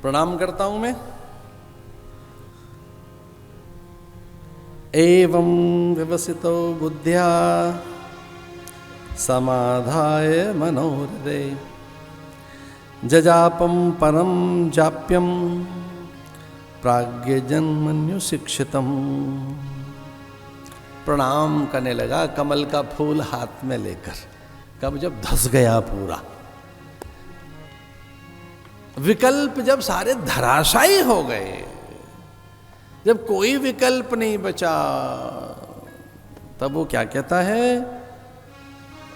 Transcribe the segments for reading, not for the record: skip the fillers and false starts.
प्रणाम करता हूं मैं। एवं व्यवसितो बुद्ध्या समाधाय मनोहृदे जजापम परम जाप्यम प्राज्ञजन्मन्यु शिक्षितम। प्रणाम करने लगा कमल का फूल हाथ में लेकर। कब? जब धस गया पूरा, विकल्प जब सारे धराशायी हो गए, जब कोई विकल्प नहीं बचा, तब वो क्या कहता है?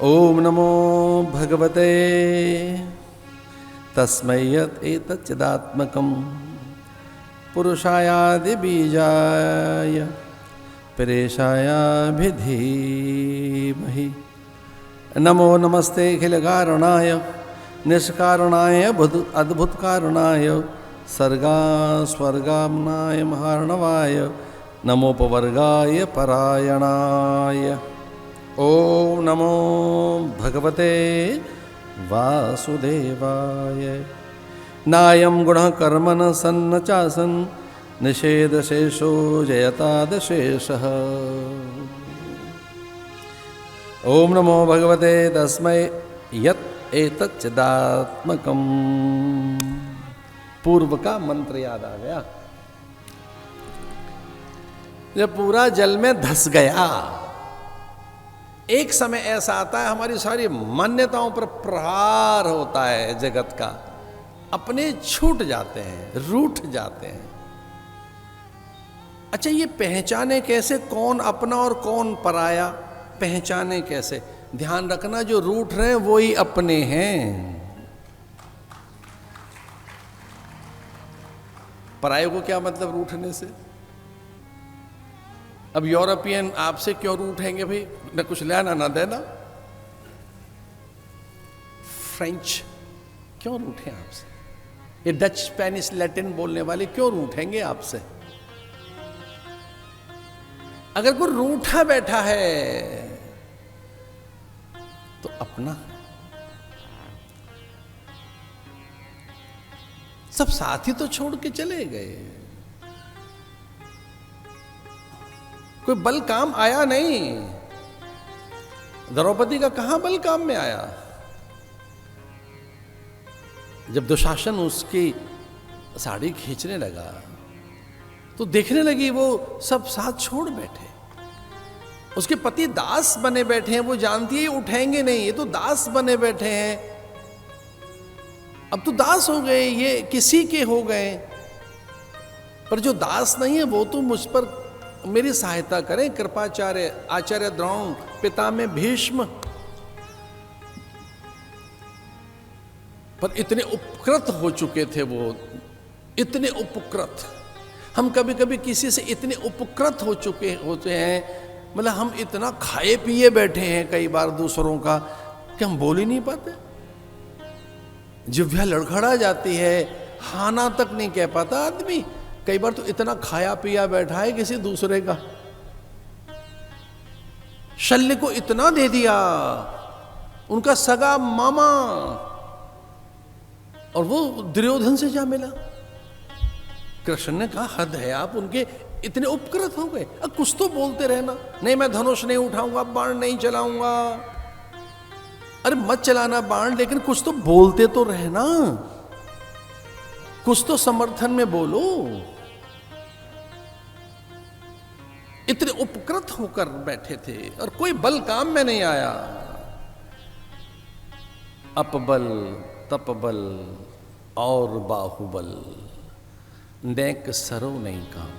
ओम नमो भगवते तस्मै यत् एतच्चिदात्मकं पुरुषायादि बीजाय परेशायाभिधीमहि। नमो नमस्ते अखिल कारणाय निष्कारणाय अद्भुत कारणाय सर्गा स्वर्गाम्नाय महार्णवाय नमोपवर्गाय परायणाय। ओम नमो भगवते वासुदेवाय। नायं गुणः कर्मण सन्न चासन निषेधशेषो जयतादशेषः। ओम नमो भगवते तस्मै यत् एतच्चिदात्मकम्। पूर्व का मंत्र याद आ गया। जब पूरा जल में धस गया, एक समय ऐसा आता है हमारी सारी मान्यताओं पर प्रहार होता है, जगत का अपने छूट जाते हैं, रूठ जाते हैं। अच्छा, ये पहचाने कैसे कौन अपना और कौन पराया? पहचाने कैसे? ध्यान रखना, जो रूठ रहे हैं वो ही अपने हैं। पराये को क्या मतलब रूठने से? अब यूरोपियन आपसे क्यों रूठेंगे भाई? न कुछ लेना ना देना। फ्रेंच क्यों रूठे आपसे? ये डच, स्पेनिश, लैटिन बोलने वाले क्यों रूठेंगे आपसे? अगर कोई रूठा बैठा है तो अपना है। सब साथी तो छोड़ के चले गए, कोई बल काम आया नहीं। द्रौपदी का कहां बल काम में आया? जब दुशासन उसकी साड़ी खींचने लगा तो देखने लगी वो सब साथ छोड़ बैठे। उसके पति दास बने बैठे हैं, वो जानती है उठेंगे नहीं, ये तो दास बने बैठे हैं। अब तो दास हो गए, ये किसी के हो गए। पर जो दास नहीं है वो तो मुझ पर मेरी सहायता करें। कृपाचार्य, आचार्य द्रोण, पिता में भीष्म, पर इतने उपकृत हो चुके थे वो, इतने उपकृत। हम कभी कभी किसी से इतने उपकृत हो चुके होते हैं, मतलब हम इतना खाए पिए बैठे हैं कई बार दूसरों का कि हम बोल ही नहीं पाते। जिह्वा लड़खड़ा जाती है, हाना तक नहीं कह पाता आदमी। कई बार तो इतना खाया पिया बैठा है किसी दूसरे का, शल्य को इतना दे दिया, उनका सगा मामा, और वो दुर्योधन से जा मिला। कृष्ण ने कहा हद है, आप उनके इतने उपकृत हो गए। अब कुछ तो बोलते रहना। नहीं, मैं धनुष नहीं उठाऊंगा, बाण नहीं चलाऊंगा। अरे मत चलाना बाण, लेकिन कुछ तो बोलते तो रहना, कुछ तो समर्थन में बोलो। इतने उपकृत होकर बैठे थे और कोई बल काम में नहीं आया। अपबल, तपबल और बाहुबल, नेक सरो नहीं काम।